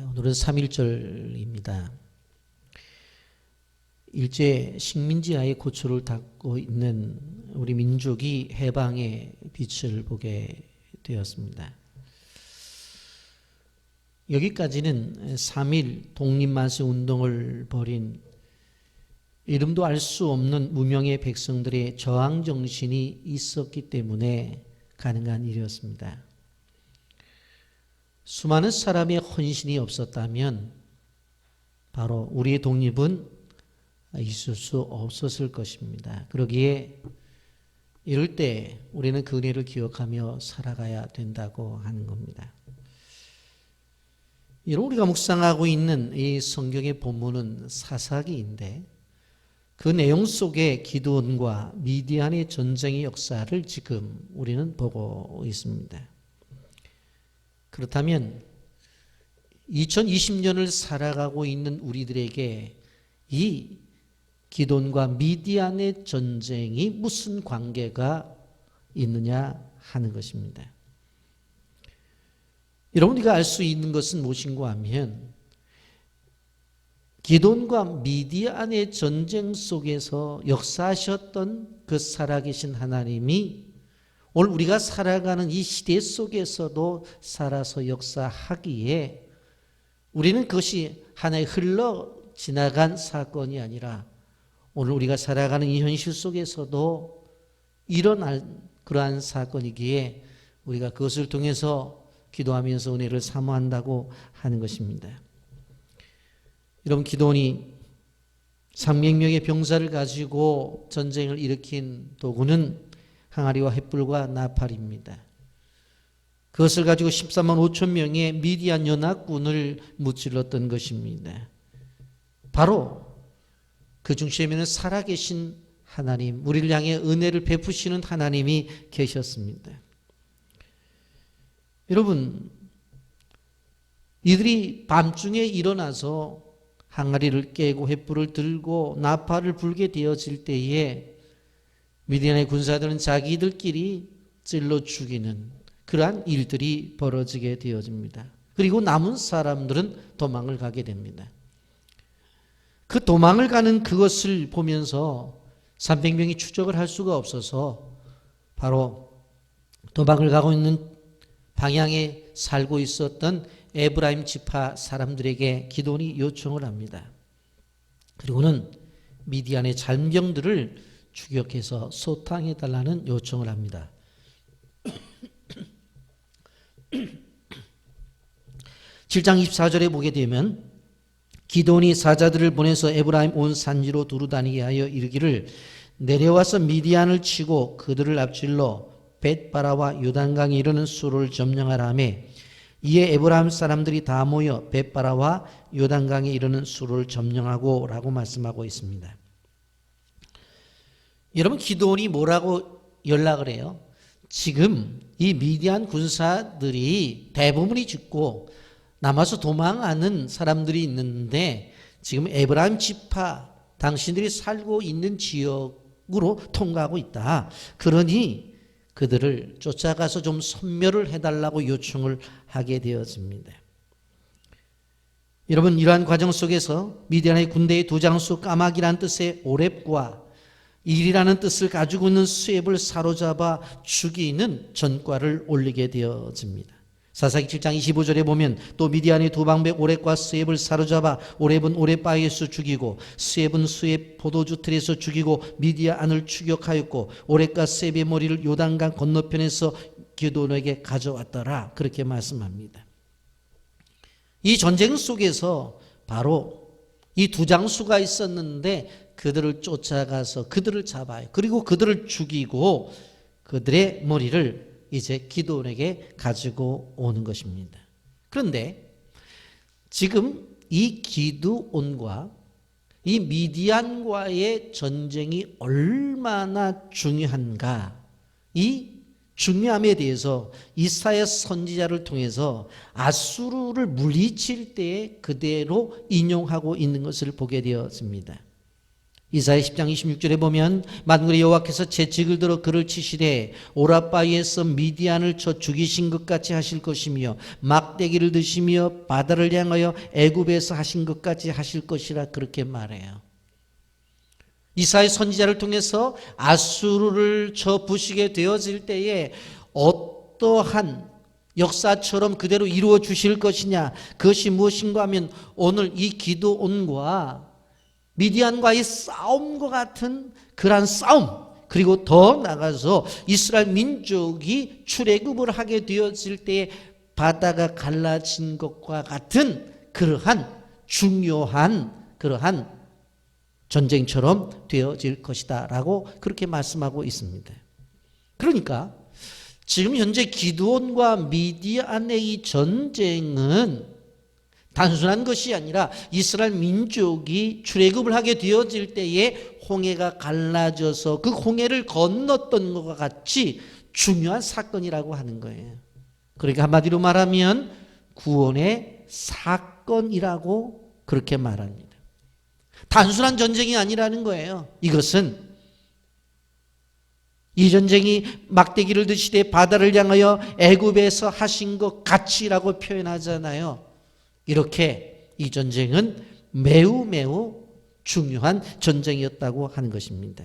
오늘은 3.1절입니다. 일제 식민지하에 고초를 닦고 있는 우리 민족이 해방의 빛을 보게 되었습니다. 여기까지는 3.1 독립만세 운동을 벌인 이름도 알 수 없는 무명의 백성들의 저항 정신이 있었기 때문에 가능한 일이었습니다. 수많은 사람의 헌신이 없었다면 바로 우리의 독립은 있을 수 없었을 것입니다. 그러기에 이럴 때 우리는 그 은혜를 기억하며 살아가야 된다고 하는 겁니다. 우리가 묵상하고 있는 이 성경의 본문은 사사기인데 그 내용 속에 기드온과 미디안의 전쟁의 역사를 지금 우리는 보고 있습니다. 그렇다면 2020년을 살아가고 있는 우리들에게 이 기드온과 미디안의 전쟁이 무슨 관계가 있느냐 하는 것입니다. 여러분, 우리가 알 수 있는 것은 무엇인가 하면 기드온과 미디안의 전쟁 속에서 역사하셨던 그 살아계신 하나님이 오늘 우리가 살아가는 이 시대 속에서도 살아서 역사하기에 우리는 그것이 하나의 흘러 지나간 사건이 아니라 오늘 우리가 살아가는 이 현실 속에서도 일어날 그러한 사건이기에 우리가 그것을 통해서 기도하면서 은혜를 사모한다고 하는 것입니다. 여러분, 기드온이 300명의 병사를 가지고 전쟁을 일으킨 도구는 항아리와 횃불과 나팔입니다. 그것을 가지고 13만 5천 명의 미디안 연합군을 무찔렀던 것입니다. 바로 그 중심에는 살아계신 하나님, 우리를 향해 은혜를 베푸시는 하나님이 계셨습니다. 여러분, 이들이 밤중에 일어나서 항아리를 깨고 횃불을 들고 나팔을 불게 되어질 때에 미디안의 군사들은 자기들끼리 찔러 죽이는 그러한 일들이 벌어지게 되어집니다. 그리고 남은 사람들은 도망을 가게 됩니다. 그 도망을 가는 그것을 보면서 300명이 추적을 할 수가 없어서 바로 도망을 가고 있는 방향에 살고 있었던 에브라임 지파 사람들에게 기드온이 요청을 합니다. 그리고는 미디안의 잔병들을 추격해서 소탕해달라는 요청을 합니다. 7장 24절에 보게 되면 기드온이 사자들을 보내서 에브라임 온 산지로 두루다니게 하여 이르기를 내려와서 미디안을 치고 그들을 앞질러 벳바라와 요단강에 이르는 수로를 점령하라 하며 이에 에브라임 사람들이 다 모여 벳바라와 요단강에 이르는 수로를 점령하고 라고 말씀하고 있습니다. 여러분, 기드온이 뭐라고 연락을 해요? 지금 이 미디안 군사들이 대부분이 죽고 남아서 도망하는 사람들이 있는데 지금 에브라임 지파 당신들이 살고 있는 지역으로 통과하고 있다. 그러니 그들을 쫓아가서 좀 섬멸을 해달라고 요청을 하게 되었습니다. 여러분, 이러한 과정 속에서 미디안의 군대의 두 장수 까마귀라는 뜻의 오렙과 일이라는 뜻을 가지고 있는 수엡을 사로잡아 죽이는 전과를 올리게 되어집니다. 사사기 7장 25절에 보면 또 미디안의 두 방백 오렙과 수엡을 사로잡아 오렙은 오렙바위에서 죽이고 수엡은 수엡 포도주 틀에서 죽이고 미디안을 추격하였고 오렙과 수엡의 머리를 요단강 건너편에서 기드온에게 가져왔더라. 그렇게 말씀합니다. 이 전쟁 속에서 바로 이 두 장수가 있었는데 그들을 쫓아가서 그들을 잡아요. 그리고 그들을 죽이고 그들의 머리를 이제 기드온에게 가지고 오는 것입니다. 그런데 지금 이 기드온과 이 미디안과의 전쟁이 얼마나 중요한가, 이 중요함에 대해서 이사야 선지자를 통해서 아수르를 물리칠 때에 그대로 인용하고 있는 것을 보게 되었습니다. 이사야 10장 26절에 보면 만군의 여호와께서 채찍을 들어 그를 치시되 오라바위에서 미디안을 쳐 죽이신 것 같이 하실 것이며 막대기를 드시며 바다를 향하여 애굽에서 하신 것 같이 하실 것이라 그렇게 말해요. 이사야 선지자를 통해서 아수르를 쳐 부시게 되어질 때에 어떠한 역사처럼 그대로 이루어 주실 것이냐, 그것이 무엇인가 하면 오늘 이 기드온과 미디안과의 싸움과 같은 그러한 싸움, 그리고 더 나가서 이스라엘 민족이 출애굽을 하게 되었을 때에 바다가 갈라진 것과 같은 그러한 중요한 그러한 전쟁처럼 되어질 것이다 라고 그렇게 말씀하고 있습니다. 그러니까 지금 현재 기드온과 미디안의 이 전쟁은 단순한 것이 아니라 이스라엘 민족이 출애굽을 하게 되어질 때에 홍해가 갈라져서 그 홍해를 건넜던 것과 같이 중요한 사건이라고 하는 거예요. 그러니까 한마디로 말하면 구원의 사건이라고 그렇게 말합니다. 단순한 전쟁이 아니라는 거예요. 이것은 이 전쟁이 막대기를 드시되 바다를 향하여 애굽에서 하신 것 같이라고 표현하잖아요. 이렇게 이 전쟁은 매우 매우 중요한 전쟁이었다고 하는 것입니다.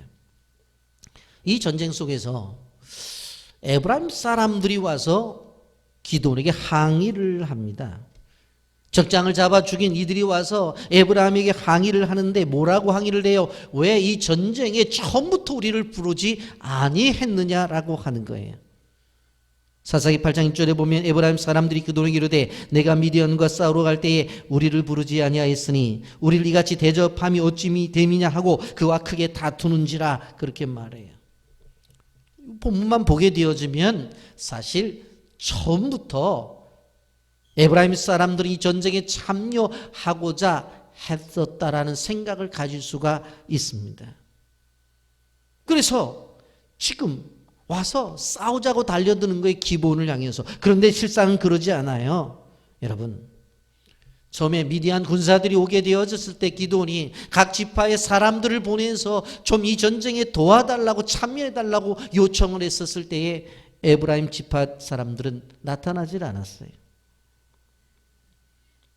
이 전쟁 속에서 에브라임 사람들이 와서 기드온에게 항의를 합니다. 적장을 잡아 죽인 이들이 와서 에브라임에게 항의를 하는데 뭐라고 항의를 해요? 왜 이 전쟁에 처음부터 우리를 부르지 아니했느냐라고 하는 거예요. 사사기 8장 1절에 보면 에브라임 사람들이 기드온에게 이르되 내가 미디안과 싸우러 갈 때에 우리를 부르지 아니하였으니 우리를 이같이 대접함이 어찌 됨이냐 하고 그와 크게 다투는지라 그렇게 말해요. 본문만 보게 되어지면 사실 처음부터 에브라임 사람들이 이 전쟁에 참여하고자 했었다라는 생각을 가질 수가 있습니다. 그래서 지금 와서 싸우자고 달려드는 거에 기본을 향해서. 그런데 실상은 그러지 않아요. 여러분, 처음에 미디안 군사들이 오게 되어졌을 때 기드온이 각 지파의 사람들을 보내서 좀 이 전쟁에 도와달라고 참여해달라고 요청을 했었을 때에 에브라임 지파 사람들은 나타나질 않았어요.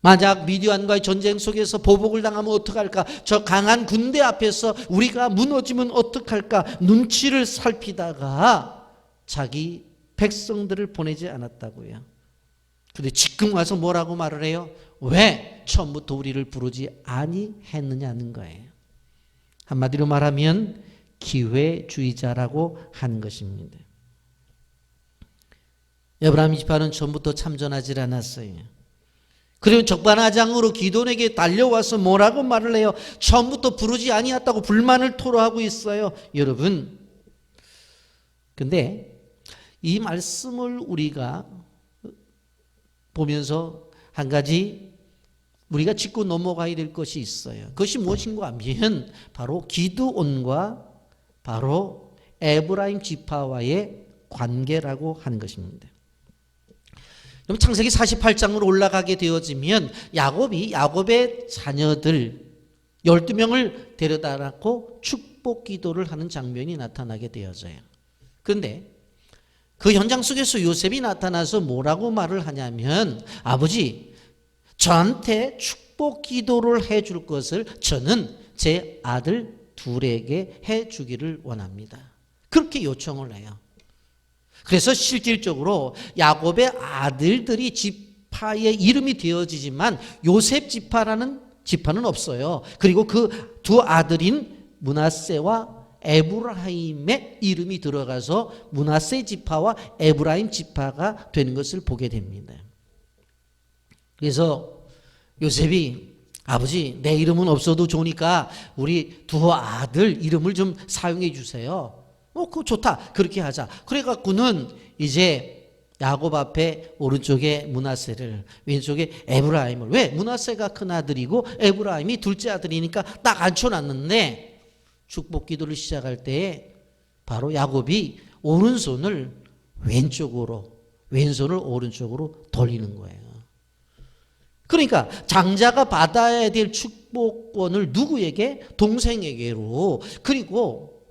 만약 미디안과의 전쟁 속에서 보복을 당하면 어떡할까? 저 강한 군대 앞에서 우리가 무너지면 어떡할까? 눈치를 살피다가 자기 백성들을 보내지 않았다고요. 그런데 지금 와서 뭐라고 말을 해요? 왜 처음부터 우리를 부르지 아니했느냐는 거예요. 한마디로 말하면 기회주의자라고 하는 것입니다. 에브라임 지파는 처음부터 참전하지 않았어요. 그리고 적반하장으로 기드온에게 달려와서 뭐라고 말을 해요? 처음부터 부르지 아니했다고 불만을 토로하고 있어요. 여러분, 근데 이 말씀을 우리가 보면서 한 가지 우리가 짚고 넘어가야 될 것이 있어요. 그것이 무엇인가 하면 바로 기드온과 바로 에브라임 지파와의 관계라고 하는 것입니다. 그럼 창세기 48장으로 올라가게 되어지면 야곱의 자녀들 12명을 데려다 놓고 축복 기도를 하는 장면이 나타나게 되어져요. 그런데 그 현장 속에서 요셉이 나타나서 뭐라고 말을 하냐면 아버지, 저한테 축복 기도를 해줄 것을 저는 제 아들 둘에게 해주기를 원합니다. 그렇게 요청을 해요. 그래서 실질적으로 야곱의 아들들이 지파의 이름이 되어지지만 요셉 지파라는 지파는 없어요. 그리고 그 두 아들인 므낫세와 에브라임의 이름이 들어가서 므낫세 지파와 에브라임 지파가 되는 것을 보게 됩니다. 그래서 요셉이 아버지, 내 이름은 없어도 좋으니까 우리 두 아들 이름을 좀 사용해 주세요. 그거 좋다. 그렇게 하자. 그래갖고는 이제 야곱 앞에 오른쪽에 므낫세를, 왼쪽에 에브라임을. 왜? 므낫세가 큰 아들이고 에브라임이 둘째 아들이니까 딱 앉혀놨는데 축복 기도를 시작할 때에 바로 야곱이 오른손을 왼쪽으로, 왼손을 오른쪽으로 돌리는 거예요. 그러니까 장자가 받아야 될 축복권을 누구에게? 동생에게로. 그리고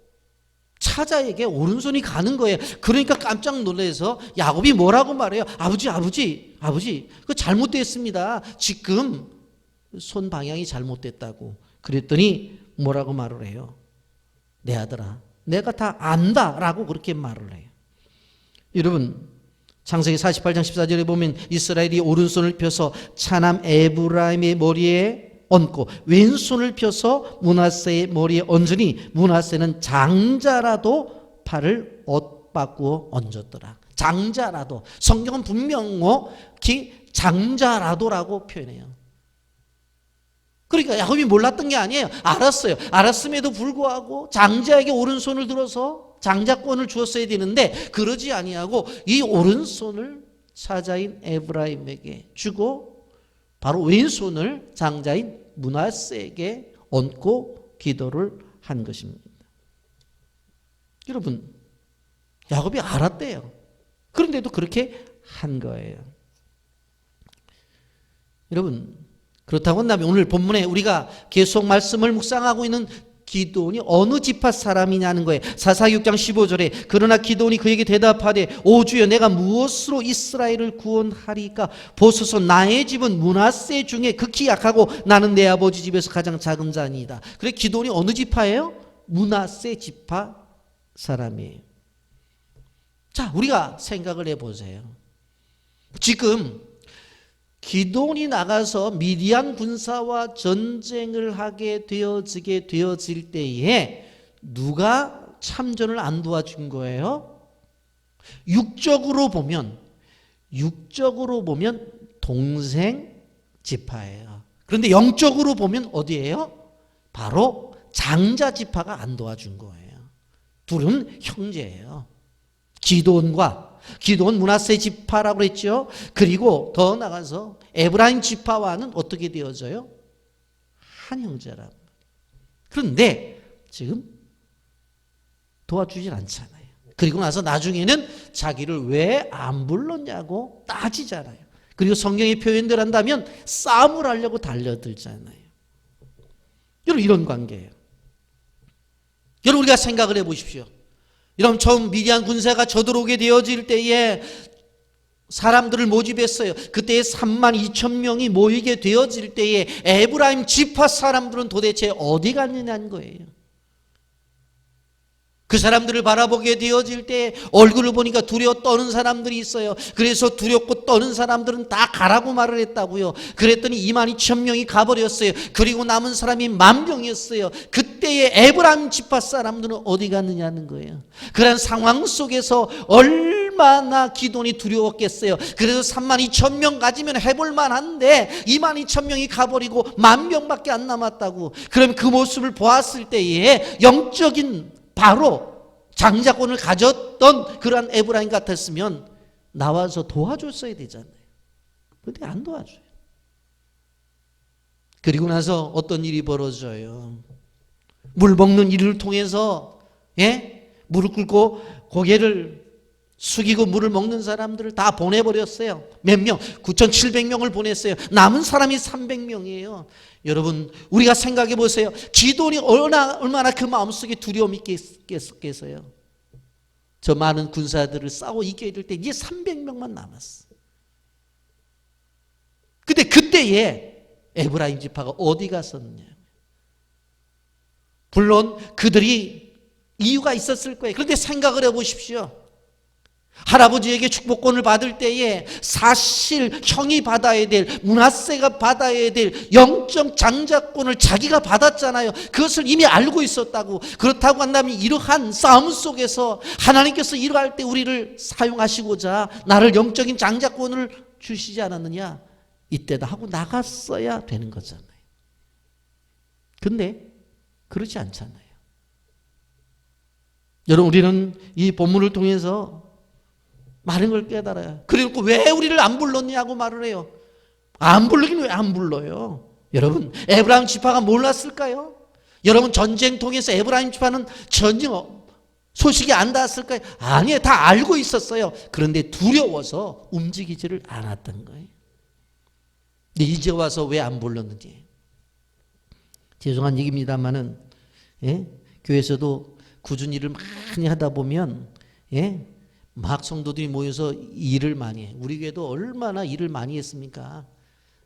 차자에게 오른손이 가는 거예요. 그러니까 깜짝 놀라서 야곱이 뭐라고 말해요? 아버지, 그거 잘못됐습니다. 지금 손 방향이 잘못됐다고. 그랬더니 뭐라고 말을 해요? 내 아들아, 내가 다 안다라고 그렇게 말을 해요. 여러분, 창세기 48장 14절에 보면 이스라엘이 오른손을 펴서 차남 에브라임의 머리에 얹고 왼손을 펴서 므낫세의 머리에 얹으니 므낫세는 장자라도 팔을 옷바꾸어 얹었더라. 장자라도. 성경은 분명히 장자라도라고 표현해요. 그러니까 야곱이 몰랐던 게 아니에요. 알았어요. 알았음에도 불구하고 장자에게 오른손을 들어서 장자권을 주었어야 되는데 그러지 아니하고 이 오른손을 차자인 에브라임에게 주고 바로 왼손을 장자인 므낫세에게 얹고 기도를 한 것입니다. 여러분, 야곱이 알았대요. 그런데도 그렇게 한 거예요. 여러분, 그렇다고 한다면 오늘 본문에 우리가 계속 말씀을 묵상하고 있는 기드온이 어느 지파 사람이냐는 거예요. 사사기 6장 15절에 그러나 기드온이 그에게 대답하되 오 주여 내가 무엇으로 이스라엘을 구원하리까? 보소서 나의 집은 므낫세 중에 극히 약하고 나는 내 아버지 집에서 가장 작은 자니이다. 그래 기드온이 어느 지파예요? 므낫세 지파 사람이에요. 자, 우리가 생각을 해보세요. 지금 기드온이 나가서 미디안 군사와 전쟁을 하게 되어질 때에 누가 참전을 안 도와준 거예요? 육적으로 보면 동생 지파예요. 그런데 영적으로 보면 어디예요? 바로 장자 지파가 안 도와준 거예요. 둘은 형제예요. 기드온 므낫세 지파라고 그랬죠. 그리고 더 나가서 에브라임 지파와는 어떻게 되어져요? 한 형제라고. 그런데 지금 도와주질 않잖아요. 그리고 나서 나중에는 자기를 왜 안 불렀냐고 따지잖아요. 그리고 성경의 표현들 한다면 싸움을 하려고 달려들잖아요. 여러분, 이런 관계예요. 여러분, 우리가 생각을 해보십시오. 여러분, 처음 미디안 군사가 쳐들어오게 되어질 때에 사람들을 모집했어요. 그때 32,000명이 모이게 되어질 때에 에브라임 지파 사람들은 도대체 어디 갔느냐는 거예요. 그 사람들을 바라보게 되어질 때 얼굴을 보니까 두려워 떠는 사람들이 있어요. 그래서 두렵고 떠는 사람들은 다 가라고 말을 했다고요. 그랬더니 22,000명이 가버렸어요. 그리고 남은 사람이 10,000명이었어요. 그때의 에브라임 지파 사람들은 어디 갔느냐는 거예요. 그런 상황 속에서 얼마나 기드온이 두려웠겠어요. 그래서 32,000명 가지면 해볼 만한데 22,000명이 가버리고 10,000명밖에 안 남았다고. 그럼 그 모습을 보았을 때에 영적인 바로 장자권을 가졌던 그러한 에브라임 같았으면 나와서 도와줬어야 되잖아요. 그런데 안 도와줘요. 그리고 나서 어떤 일이 벌어져요. 물 먹는 일을 통해서 무릎 꿇고 고개를 숙이고 물을 먹는 사람들을 다 보내버렸어요. 몇 명? 9,700명을 보냈어요. 남은 사람이 300명이에요. 여러분, 우리가 생각해 보세요. 기드온이 얼마나 그 마음속에 두려움이 있겠어요. 저 많은 군사들을 싸워 이겨야 될 때 이제 300명만 남았어. 근데 그때에 에브라임 지파가 어디 갔었느냐. 물론 그들이 이유가 있었을 거예요. 그런데 생각을 해보십시오. 할아버지에게 축복권을 받을 때에 사실 형이 받아야 될, 므낫세가 받아야 될 영적 장자권을 자기가 받았잖아요. 그것을 이미 알고 있었다고. 그렇다고 한다면 이러한 싸움 속에서 하나님께서 이러할 때 우리를 사용하시고자 나를 영적인 장자권을 주시지 않았느냐, 이때다 하고 나갔어야 되는 거잖아요. 근데 그렇지 않잖아요. 여러분, 우리는 이 본문을 통해서 많은 걸 깨달아요. 그리고 왜 우리를 안 불렀냐고 말을 해요. 안 부르긴 왜 안 불러요? 여러분, 에브라임 지파가 몰랐을까요? 여러분, 전쟁 통해서 에브라임 지파는 전혀 소식이 안 닿았을까요? 아니에요. 다 알고 있었어요. 그런데 두려워서 움직이지를 않았던 거예요. 근데 이제 와서 왜 안 불렀는지. 죄송한 얘기입니다만은, 예? 교회에서도 꾸준히 일을 많이 하다 보면, 예? 막 성도들이 모여서 일을 많이 해. 우리 교회도 얼마나 일을 많이 했습니까?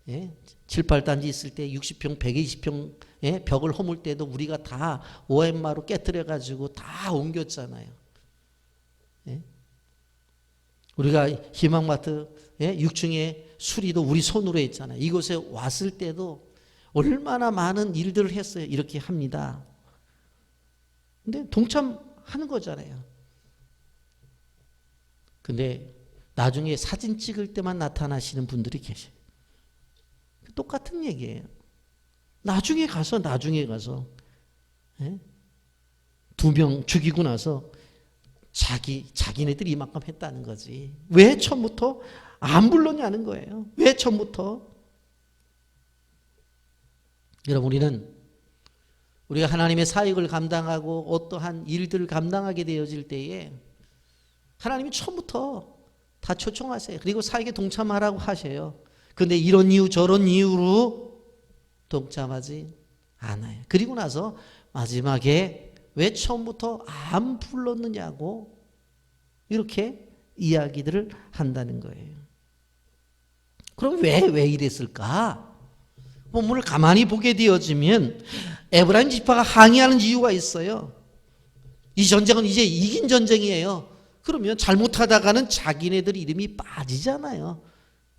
예? 7, 8단지 있을 때 60평, 120평 예? 벽을 허물 때도 우리가 다 OMR로 깨뜨려가지고 다 옮겼잖아요. 예? 우리가 희망마트 예? 6층에 수리도 우리 손으로 했잖아요. 이곳에 왔을 때도 얼마나 많은 일들을 했어요. 이렇게 합니다. 근데 동참하는 거잖아요. 근데 나중에 사진 찍을 때만 나타나시는 분들이 계셔요. 똑같은 얘기예요. 나중에 가서 예? 2명 죽이고 나서 자기네들이 이만큼 했다는 거지. 왜 처음부터 안 불렀냐는 거예요. 왜 처음부터? 여러분, 우리가 하나님의 사역을 감당하고 어떠한 일들을 감당하게 되어질 때에 하나님이 처음부터 다 초청하세요. 그리고 사역에 동참하라고 하셔요. 그런데 이런 이유 저런 이유로 동참하지 않아요. 그리고 나서 마지막에 왜 처음부터 안 불렀느냐고 이렇게 이야기들을 한다는 거예요. 그럼 왜 이랬을까? 본문을 가만히 보게 되어지면 에브라임 지파가 항의하는 이유가 있어요. 이 전쟁은 이제 이긴 전쟁이에요. 그러면 잘못하다가는 자기네들 이름이 빠지잖아요.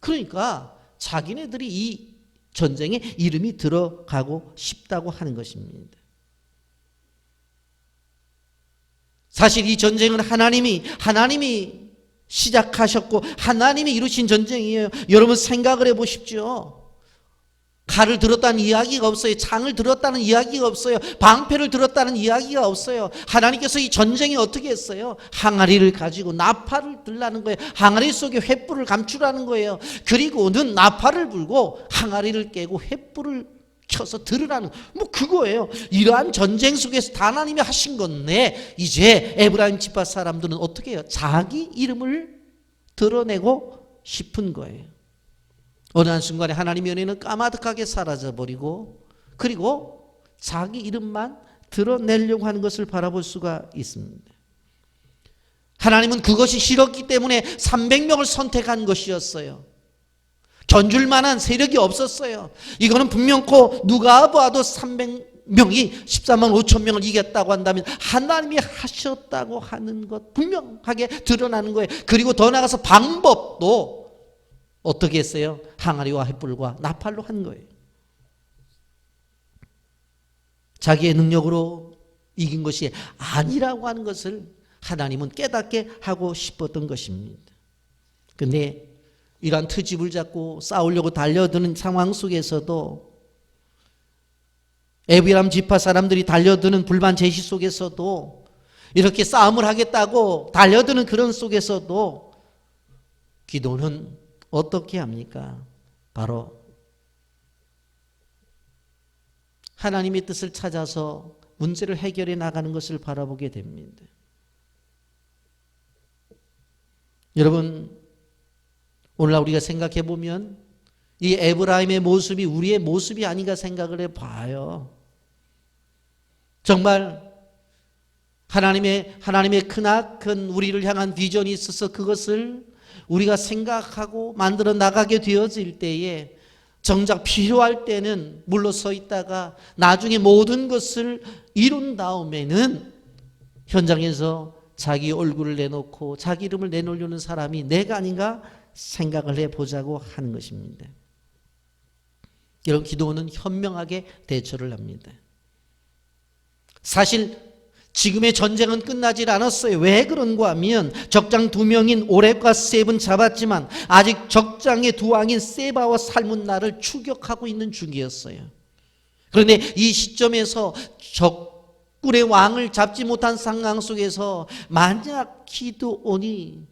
그러니까 자기네들이 이 전쟁에 이름이 들어가고 싶다고 하는 것입니다. 사실 이 전쟁은 하나님이 시작하셨고 하나님이 이루신 전쟁이에요. 여러분 생각을 해보십시오. 칼을 들었다는 이야기가 없어요. 창을 들었다는 이야기가 없어요. 방패를 들었다는 이야기가 없어요. 하나님께서 이 전쟁에 어떻게 했어요? 항아리를 가지고 나팔을 들라는 거예요. 항아리 속에 횃불을 감추라는 거예요. 그리고는 나팔을 불고 항아리를 깨고 횃불을 켜서 들으라는 뭐 그거예요. 이러한 전쟁 속에서 다 하나님이 하신 건데 이제 에브라임 지파 사람들은 어떻게 해요? 자기 이름을 드러내고 싶은 거예요. 어느 한순간에 하나님의 은혜는 까마득하게 사라져버리고 그리고 자기 이름만 드러내려고 하는 것을 바라볼 수가 있습니다. 하나님은 그것이 싫었기 때문에 300명을 선택한 것이었어요. 견줄 만한 세력이 없었어요. 이거는 분명코 누가 봐도 300명이 14만 5천 명을 이겼다고 한다면 하나님이 하셨다고 하는 것 분명하게 드러나는 거예요. 그리고 더 나아가서 방법도 어떻게 했어요? 항아리와 횃불과 나팔로 한 거예요. 자기의 능력으로 이긴 것이 아니라고 하는 것을 하나님은 깨닫게 하고 싶었던 것입니다. 그런데 이러한 트집을 잡고 싸우려고 달려드는 상황 속에서도 에브라임 지파 사람들이 달려드는 불만 제시 속에서도 이렇게 싸움을 하겠다고 달려드는 그런 속에서도 기도는 어떻게 합니까? 바로 하나님의 뜻을 찾아서 문제를 해결해 나가는 것을 바라보게 됩니다. 여러분, 오늘날 우리가 생각해 보면 이 에브라임의 모습이 우리의 모습이 아닌가 생각을 해봐요. 정말 하나님의 크나큰 우리를 향한 비전이 있어서 그것을 우리가 생각하고 만들어 나가게 되어질 때에 정작 필요할 때는 물러서 있다가 나중에 모든 것을 이룬 다음에는 현장에서 자기 얼굴을 내놓고 자기 이름을 내놓으려는 사람이 내가 아닌가 생각을 해보자고 하는 것입니다. 이런 기도는 현명하게 대처를 합니다. 사실 지금의 전쟁은 끝나질 않았어요. 왜 그런가 하면 적장 2명인 오렙과 셉은 잡았지만 아직 적장의 2왕인 세바와 살문나를 추격하고 있는 중이었어요. 그런데 이 시점에서 적군의 왕을 잡지 못한 상황 속에서 만약 기드온이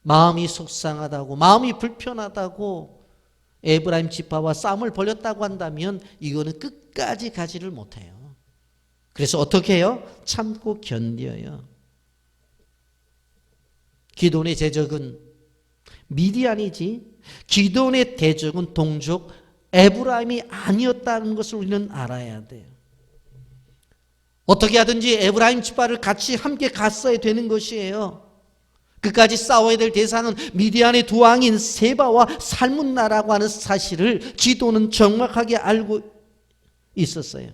마음이 속상하다고 마음이 불편하다고 에브라임 지파와 싸움을 벌였다고 한다면 이거는 끝까지 가지를 못해요. 그래서 어떻게 해요? 참고 견뎌요. 기드온의 제적은 미디안이지 기드온의 대적은 동족 에브라임이 아니었다는 것을 우리는 알아야 돼요. 어떻게 하든지 에브라임 지파를 같이 함께 갔어야 되는 것이에요. 끝까지 싸워야 될 대상은 미디안의 두 왕인 세바와 살문나라고 하는 사실을 기드온은 정확하게 알고 있었어요.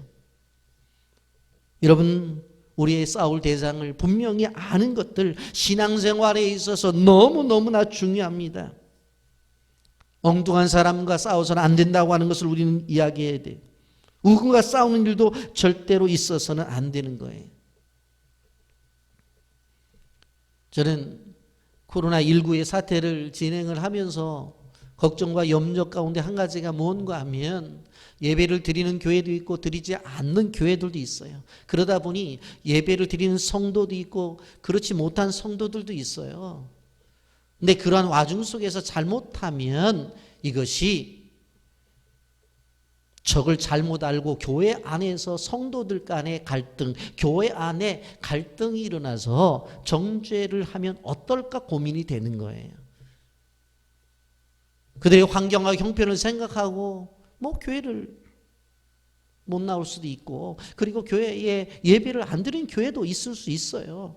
여러분, 우리의 싸울 대상을 분명히 아는 것들 신앙생활에 있어서 너무너무나 중요합니다. 엉뚱한 사람과 싸워서는 안 된다고 하는 것을 우리는 이야기해야 돼요. 누군가 싸우는 일도 절대로 있어서는 안 되는 거예요. 저는 코로나19의 사태를 진행을 하면서 걱정과 염려 가운데 한 가지가 뭔가 하면 예배를 드리는 교회도 있고 드리지 않는 교회들도 있어요. 그러다 보니 예배를 드리는 성도도 있고 그렇지 못한 성도들도 있어요. 근데 그러한 와중 속에서 잘못하면 이것이 적을 잘못 알고 교회 안에서 성도들 간의 갈등, 교회 안에 갈등이 일어나서 정죄를 하면 어떨까 고민이 되는 거예요. 그들의 환경과 형편을 생각하고 교회를 못 나올 수도 있고, 그리고 교회에 예배를 안 드리는 교회도 있을 수 있어요.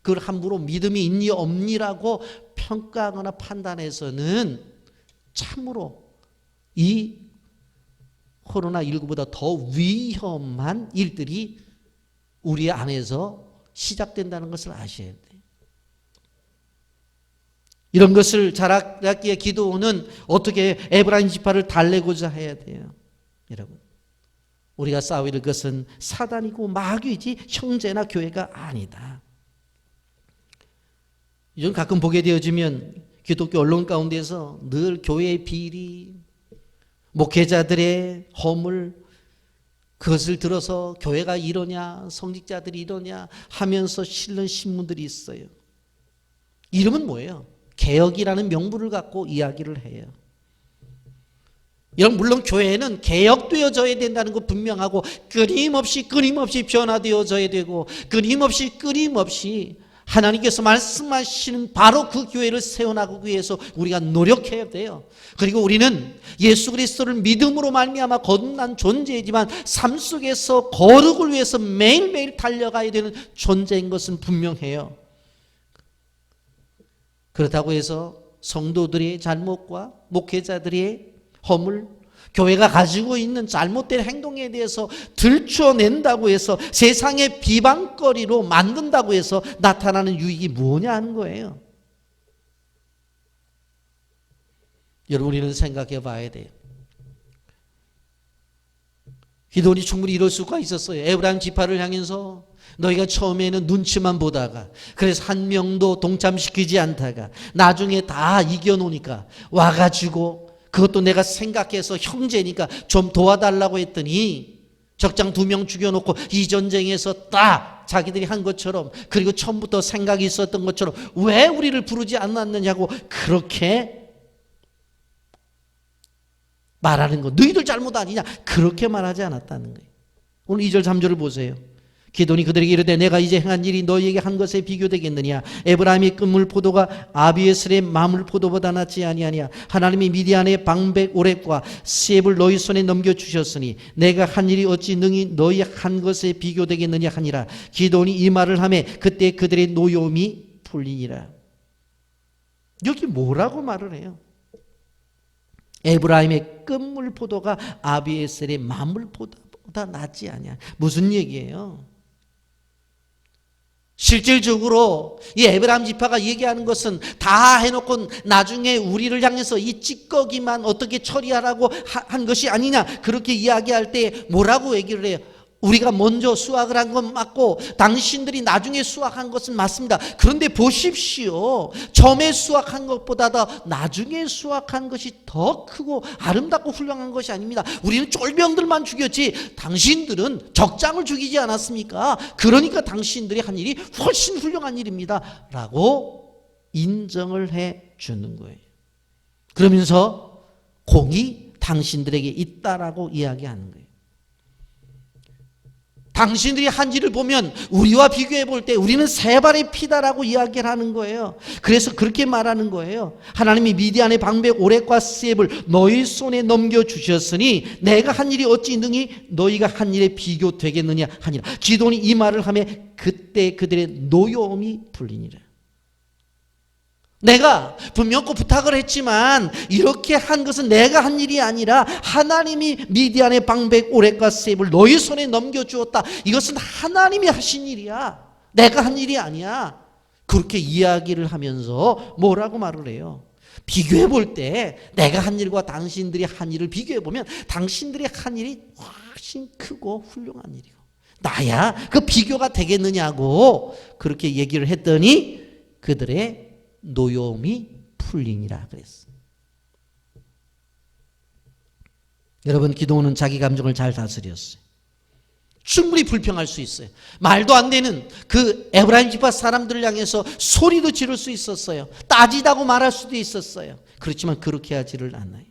그걸 함부로 믿음이 있니 없니라고 평가하거나 판단해서는 참으로 이 코로나19보다 더 위험한 일들이 우리 안에서 시작된다는 것을 아셔야 돼요. 이런 것을 잘 알았기에 기드온은 어떻게 에브라임 지파를 달래고자 해야 돼요. 여러분, 우리가 싸워야 할 것은 사단이고 마귀이지 형제나 교회가 아니다. 요즘 가끔 보게 되어지면 기독교 언론 가운데서 늘 교회의 비리, 목회자들의 허물, 그것을 들어서 교회가 이러냐, 성직자들이 이러냐 하면서 실는 신문들이 있어요. 이름은 뭐예요? 개혁이라는 명분을 갖고 이야기를 해요. 여러분, 물론 교회는 개혁되어져야 된다는 거 분명하고 끊임없이 변화되어져야 되고 끊임없이 하나님께서 말씀하시는 바로 그 교회를 세워나가기 위해서 우리가 노력해야 돼요. 그리고 우리는 예수 그리스도를 믿음으로 말미암아 거듭난 존재이지만 삶 속에서 거룩을 위해서 매일매일 달려가야 되는 존재인 것은 분명해요. 그렇다고 해서 성도들의 잘못과 목회자들의 허물, 교회가 가지고 있는 잘못된 행동에 대해서 들춰낸다고 해서 세상의 비방거리로 만든다고 해서 나타나는 유익이 뭐냐 하는 거예요. 여러분, 우리는 생각해 봐야 돼요. 기드온이 충분히 이럴 수가 있었어요. 에브라임 지파를 향해서 너희가 처음에는 눈치만 보다가, 그래서 한 명도 동참시키지 않다가 나중에 다 이겨놓으니까 와가지고, 그것도 내가 생각해서 형제니까 좀 도와달라고 했더니 적장 2명 죽여놓고 이 전쟁에서 딱 자기들이 한 것처럼, 그리고 처음부터 생각이 있었던 것처럼 왜 우리를 부르지 않았느냐고 그렇게 말하는 거, 너희들 잘못 아니냐, 그렇게 말하지 않았다는 거예요. 오늘 2절 3절을 보세요. 기드온이 그들에게 이르되 내가 이제 행한 일이 너희에게 한 것에 비교되겠느냐. 에브라임이 끈물 포도가 아비에셀의 마물 포도보다 낫지 아니하냐. 하나님이 미디안의 방백 오렙과 시앱을 너희 손에 넘겨주셨으니 내가 한 일이 어찌 능히 너희 한 것에 비교되겠느냐 하니라. 기드온이 이 말을 하매 그때 그들의 노여움이 풀리니라. 여기 뭐라고 말을 해요? 에브라임의 끈물 포도가 아비에셀의 마물 포도보다 낫지 아니야. 무슨 얘기예요? 실질적으로 이 에브라임 지파가 얘기하는 것은 다 해놓고 나중에 우리를 향해서 이 찌꺼기만 어떻게 처리하라고 한 것이 아니냐, 그렇게 이야기할 때 뭐라고 얘기를 해요? 우리가 먼저 수확을 한 건 맞고 당신들이 나중에 수확한 것은 맞습니다. 그런데 보십시오, 처음에 수확한 것보다 더 나중에 수확한 것이 더 크고 아름답고 훌륭한 것이 아닙니다. 우리는 쫄병들만 죽였지 당신들은 적장을 죽이지 않았습니까? 그러니까 당신들이 한 일이 훨씬 훌륭한 일입니다 라고 인정을 해 주는 거예요. 그러면서 공이 당신들에게 있다라고 이야기하는 거예요. 당신들이 한 일을 보면 우리와 비교해 볼 때 우리는 세 발의 피다라고 이야기를 하는 거예요. 그래서 그렇게 말하는 거예요. 하나님이 미디안의 방백 오렉과 스엡을 너희 손에 넘겨주셨으니 내가 한 일이 어찌 능히 너희가 한 일에 비교되겠느냐 하니라. 기도니 이 말을 하며 그때 그들의 노여움이 풀리니라. 내가 분명코 부탁을 했지만 이렇게 한 것은 내가 한 일이 아니라 하나님이 미디안의 방백 오렉과 스엡을 너희 손에 넘겨주었다. 이것은 하나님이 하신 일이야. 내가 한 일이 아니야. 그렇게 이야기를 하면서 뭐라고 말을 해요? 비교해 볼 때 내가 한 일과 당신들이 한 일을 비교해 보면 당신들이 한 일이 훨씬 크고 훌륭한 일이고 나야 그 비교가 되겠느냐고 그렇게 얘기를 했더니 그들의 노여움이 풀리니라 그랬어. 여러분, 기도는 자기 감정을 잘 다스렸어요. 충분히 불평할 수 있어요. 말도 안 되는 그 에브라임 지파 사람들을 향해서 소리도 지를 수 있었어요. 따지다고 말할 수도 있었어요. 그렇지만 그렇게 하지를 않아요.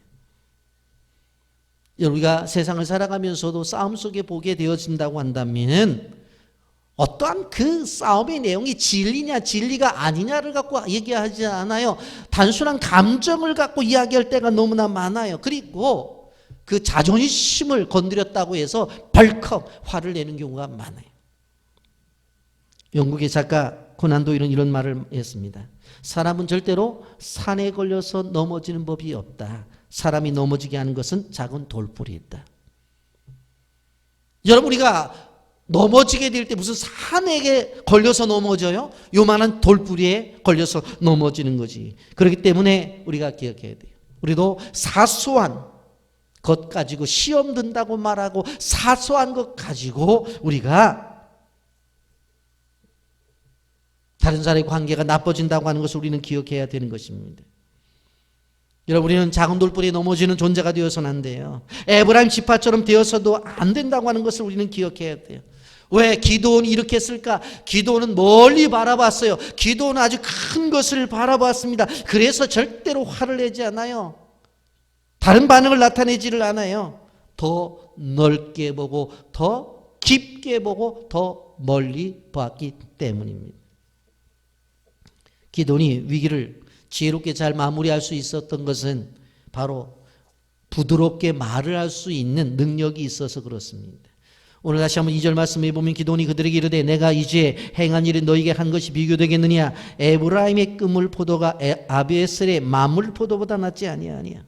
우리가 세상을 살아가면서도 싸움 속에 보게 되어진다고 한다면 어떠한 그 싸움의 내용이 진리냐 진리가 아니냐를 갖고 얘기하지 않아요. 단순한 감정을 갖고 이야기할 때가 너무나 많아요. 그리고 그 자존심을 건드렸다고 해서 벌컥 화를 내는 경우가 많아요. 영국의 작가 고난 도일은 이런 말을 했습니다. 사람은 절대로 산에 걸려서 넘어지는 법이 없다. 사람이 넘어지게 하는 것은 작은 돌불이 있다. 여러분, 우리가 넘어지게 될 때 무슨 산에 걸려서 넘어져요? 요만한 돌뿌리에 걸려서 넘어지는 거지. 그렇기 때문에 우리가 기억해야 돼요. 우리도 사소한 것 가지고 시험 든다고 말하고 사소한 것 가지고 우리가 다른 사람의 관계가 나빠진다고 하는 것을 우리는 기억해야 되는 것입니다. 여러분, 우리는 작은 돌뿌리에 넘어지는 존재가 되어서는 안 돼요. 에브라임 지파처럼 되어서도 안 된다고 하는 것을 우리는 기억해야 돼요. 왜 기도원이 이렇게 했을까? 기도원은 멀리 바라봤어요. 기도원은 아주 큰 것을 바라봤습니다. 그래서 절대로 화를 내지 않아요. 다른 반응을 나타내지를 않아요. 더 넓게 보고 더 깊게 보고 더 멀리 봤기 때문입니다. 기도원이 위기를 지혜롭게 잘 마무리할 수 있었던 것은 바로 부드럽게 말을 할 수 있는 능력이 있어서 그렇습니다. 오늘 다시 한번 2절 말씀해 보면 기도원이 그들에게 이르되 내가 이제 행한 일이 너희에게 한 것이 비교되겠느냐. 에브라임의 그물 포도가 아비에셀의 만물 포도보다 낫지 아니하냐.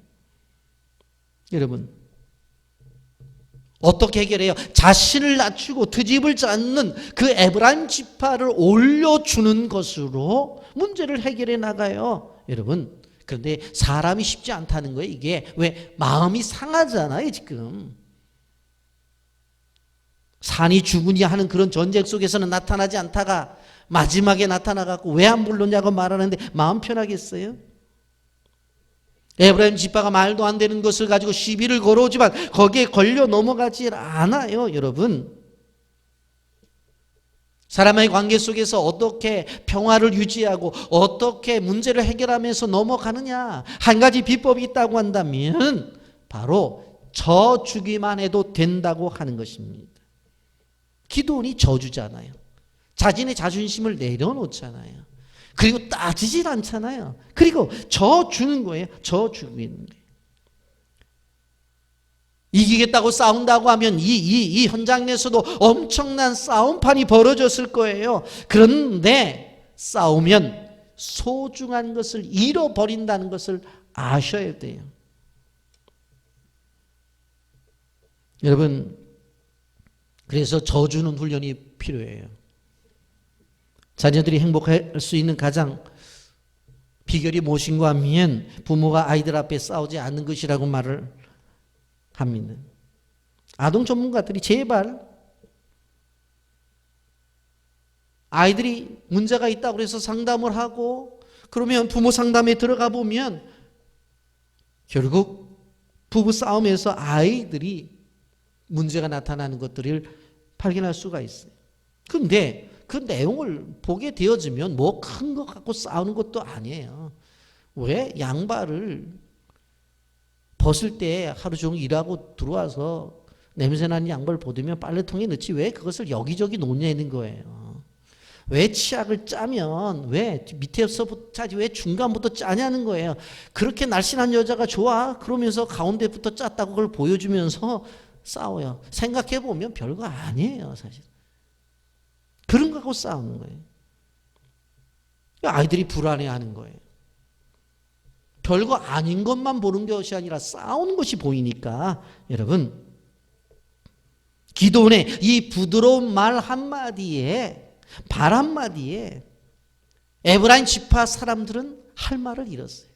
여러분, 어떻게 해결해요? 자신을 낮추고 트집을 잡는 그 에브라임 지파를 올려주는 것으로 문제를 해결해 나가요. 여러분, 그런데 사람이 쉽지 않다는 거예요. 이게 왜 마음이 상하잖아요. 지금 산이 죽으냐 하는 그런 전쟁 속에서는 나타나지 않다가 마지막에 나타나갖고 왜 안 불렀냐고 말하는데 마음 편하겠어요? 에브라임 지파가 말도 안 되는 것을 가지고 시비를 걸어오지만 거기에 걸려 넘어가지 않아요. 여러분, 사람의 관계 속에서 어떻게 평화를 유지하고 어떻게 문제를 해결하면서 넘어가느냐, 한 가지 비법이 있다고 한다면 바로 져주기만 해도 된다고 하는 것입니다. 기도원이 져주잖아요. 자신의 자존심을 내려놓잖아요. 그리고 따지질 않잖아요. 그리고 져주는 거예요. 져주고 있는 거예요. 이기겠다고 싸운다고 하면 이 현장 내에서도 엄청난 싸움판이 벌어졌을 거예요. 그런데 싸우면 소중한 것을 잃어버린다는 것을 아셔야 돼요. 여러분, 그래서 져주는 훈련이 필요해요. 자녀들이 행복할 수 있는 가장 비결이 무엇인가 하면 부모가 아이들 앞에 싸우지 않는 것이라고 말을 합니다. 아동 전문가들이 제발 아이들이 문제가 있다고 해서 상담을 하고 그러면 부모 상담에 들어가 보면 결국 부부 싸움에서 아이들이 문제가 나타나는 것들을 발견할 수가 있어요. 그런데 그 내용을 보게 되어지면 뭐 큰 것 갖고 싸우는 것도 아니에요. 왜 양발을 벗을 때 하루 종일 일하고 들어와서 냄새나는 양말 벗으면 빨래통에 넣지 왜 그것을 여기저기 놓냐는 거예요. 왜 치약을 짜면 왜 밑에서부터 짜지 왜 중간부터 짜냐는 거예요. 그렇게 날씬한 여자가 좋아 그러면서 가운데부터 짰다고 그걸 보여주면서 싸워요. 생각해보면 별거 아니에요 사실. 그런 거 갖고 싸우는 거예요. 아이들이 불안해하는 거예요. 별거 아닌 것만 보는 것이 아니라 싸우는 것이 보이니까 여러분 기도원의 이 부드러운 말 한마디에 말 한마디에 에브라임 지파 사람들은 할 말을 잃었어요.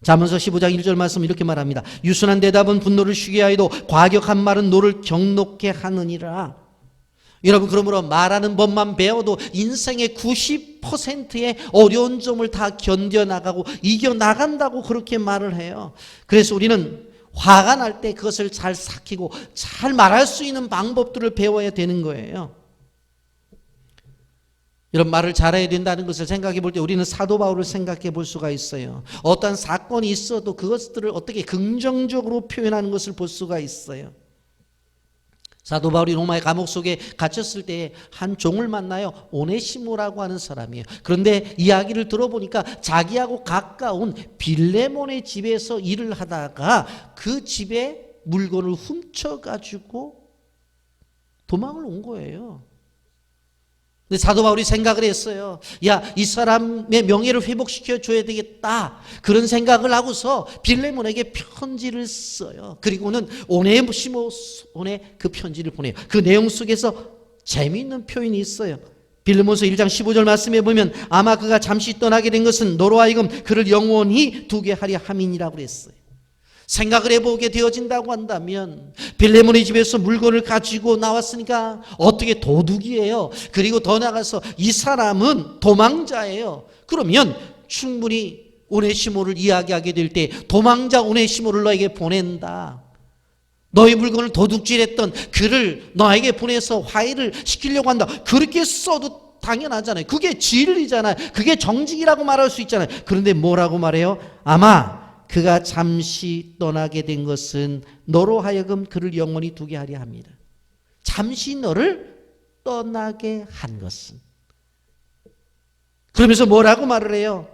잠언서 15장 1절 말씀 이렇게 말합니다. 유순한 대답은 분노를 쉬게 하여도 과격한 말은 노를 경록게 하느니라. 여러분 그러므로 말하는 법만 배워도 인생의 90%의 어려운 점을 다 견뎌나가고 이겨나간다고 그렇게 말을 해요. 그래서 우리는 화가 날 때 그것을 잘 삭히고 잘 말할 수 있는 방법들을 배워야 되는 거예요. 이런 말을 잘해야 된다는 것을 생각해 볼 때 우리는 사도 바울을 생각해 볼 수가 있어요. 어떤 사건이 있어도 그것들을 어떻게 긍정적으로 표현하는 것을 볼 수가 있어요. 사도 바울이 로마의 감옥 속에 갇혔을 때 한 종을 만나요. 오네시모라고 하는 사람이에요. 그런데 이야기를 들어보니까 자기하고 가까운 빌레몬의 집에서 일을 하다가 그 집에 물건을 훔쳐가지고 도망을 온 거예요. 근데 사도 바울이 생각을 했어요. 야, 이 사람의 명예를 회복시켜 줘야 되겠다. 그런 생각을 하고서 빌레몬에게 편지를 써요. 그리고는 오네시모손에 그 편지를 보내요. 그 내용 속에서 재미있는 표현이 있어요. 빌레몬서 1장 15절 말씀에 보면 아마 그가 잠시 떠나게 된 것은 너로 하여금 그를 영원히 두게 하려 함이니라고 그랬어요. 생각을 해보게 되어진다고 한다면 빌레몬의 집에서 물건을 가지고 나왔으니까 어떻게 도둑이에요. 그리고 더 나가서 이 사람은 도망자예요. 그러면 충분히 오네시모를 이야기하게 될 때 도망자 오네시모를 너에게 보낸다. 너의 물건을 도둑질했던 그를 너에게 보내서 화해를 시키려고 한다. 그렇게 써도 당연하잖아요. 그게 진리잖아요. 그게 정직이라고 말할 수 있잖아요. 그런데 뭐라고 말해요? 아마 그가 잠시 떠나게 된 것은 너로 하여금 그를 영원히 두게 하려 합니다. 잠시 너를 떠나게 한 것은. 그러면서 뭐라고 말을 해요?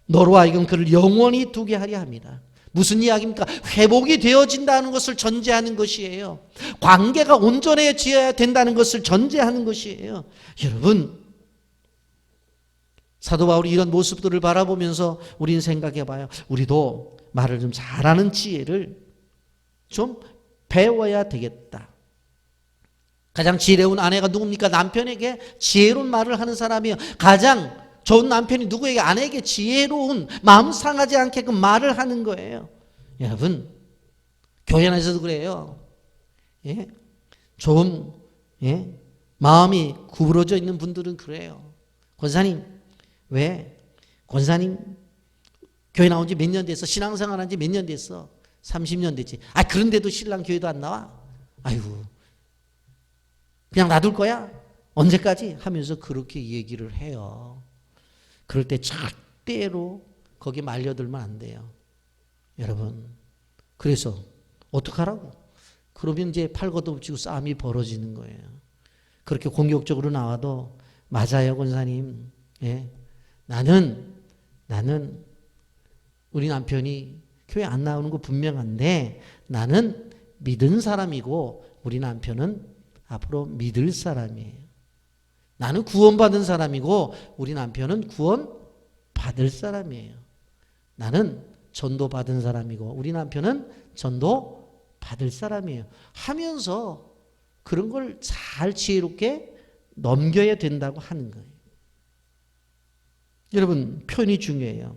너로 하여금 그를 영원히 두게 하려 합니다. 무슨 이야기입니까? 회복이 되어진다는 것을 전제하는 것이에요. 관계가 온전해져야 된다는 것을 전제하는 것이에요. 여러분, 사도 바울이 이런 모습들을 바라보면서 우리는 생각해 봐요. 우리도 말을 좀 잘하는 지혜를 좀 배워야 되겠다. 가장 지혜로운 아내가 누굽니까? 남편에게 지혜로운 말을 하는 사람이에요. 가장 좋은 남편이 누구에게? 아내에게 지혜로운, 마음 상하지 않게끔 말을 하는 거예요. 여러분, 교회 안에서도 그래요. 예? 좀 마음이 구부러져 있는 분들은 그래요. 권사님, 왜? 권사님 교회 나온 지 몇 년 됐어? 신앙생활 한 지 몇 년 됐어? 30년 됐지. 아, 그런데도 신랑 교회도 안 나와? 아이고, 그냥 놔둘 거야? 언제까지? 하면서 그렇게 얘기를 해요. 그럴 때 절대로 거기 말려들면 안 돼요. 여러분, 그래서 어떡하라고? 그러면 이제 팔 걷어붙이고 싸움이 벌어지는 거예요. 그렇게 공격적으로 나와도 맞아요, 권사님. 예. 나는 우리 남편이 교회 안 나오는 거 분명한데 나는 믿은 사람이고 우리 남편은 앞으로 믿을 사람이에요. 나는 구원받은 사람이고 우리 남편은 구원받을 사람이에요. 나는 전도받은 사람이고 우리 남편은 전도받을 사람이에요. 하면서 그런 걸 잘 지혜롭게 넘겨야 된다고 하는 거예요. 여러분, 표현이 중요해요.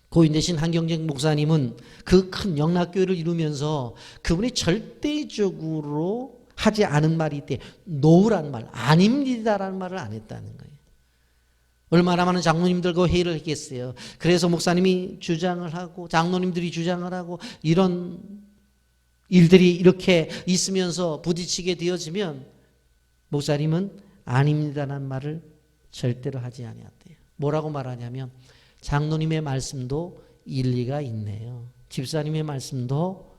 고인 되신 한경직 목사님은 그 큰 영락교회를 이루면서 그분이 절대적으로 하지 않은 말이 있대. 노란 말, 아닙니다라는 말을 안 했다는 거예요. 얼마나 많은 장로님들과 회의를 했겠어요. 그래서 목사님이 주장을 하고 장로님들이 주장을 하고 이런 일들이 이렇게 있으면서 부딪히게 되어지면 목사님은 아닙니다라는 말을 절대로 하지 아니었대요. 뭐라고 말하냐면 장로님의 말씀도 일리가 있네요. 집사님의 말씀도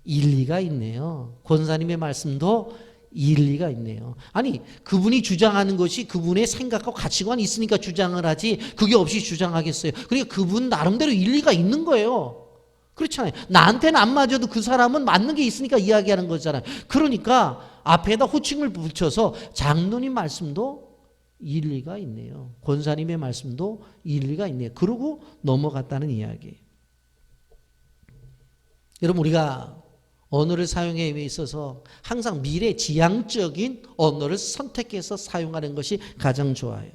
일리가 있네요. 권사님의 말씀도 일리가 있네요. 아니, 그분이 주장하는 것이 그분의 생각과 가치관이 있으니까 주장을 하지, 그게 없이 주장하겠어요. 그러니까 그분 나름대로 일리가 있는 거예요. 그렇잖아요. 나한테는 안 맞아도 그 사람은 맞는 게 있으니까 이야기하는 거잖아요. 그러니까 앞에다 호칭을 붙여서 장로님 말씀도 일리가 있네요. 권사님의 말씀도 일리가 있네요. 그러고 넘어갔다는 이야기예요. 여러분, 우리가 언어를 사용에 있어서 항상 미래지향적인 언어를 선택해서 사용하는 것이 가장 좋아요.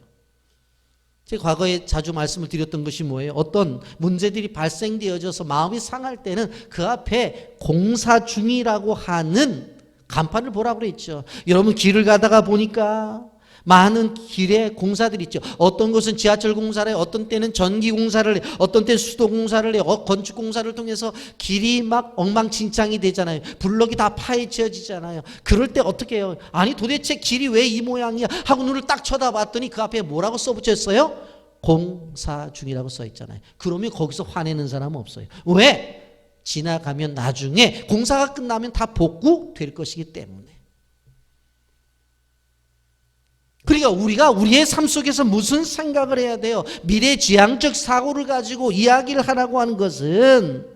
제가 과거에 자주 말씀을 드렸던 것이 뭐예요? 어떤 문제들이 발생되어져서 마음이 상할 때는 그 앞에 공사 중이라고 하는 간판을 보라고 그랬죠. 여러분, 길을 가다가 보니까 많은 길에 공사들이 있죠. 어떤 곳은 지하철 공사를 해요. 어떤 때는 전기 공사를 해요. 어떤 때는 수도 공사를 해요. 건축 공사를 통해서 길이 막 엉망진창이 되잖아요. 블럭이 다 파헤쳐지잖아요. 그럴 때 어떻게 해요? 아니, 도대체 길이 왜 이 모양이야? 하고 눈을 딱 쳐다봤더니 그 앞에 뭐라고 써붙였어요? 공사 중이라고 써 있잖아요. 그러면 거기서 화내는 사람은 없어요. 왜? 지나가면 나중에 공사가 끝나면 다 복구될 것이기 때문에. 그러니까 우리가 우리의 삶 속에서 무슨 생각을 해야 돼요? 미래지향적 사고를 가지고 이야기를 하라고 하는 것은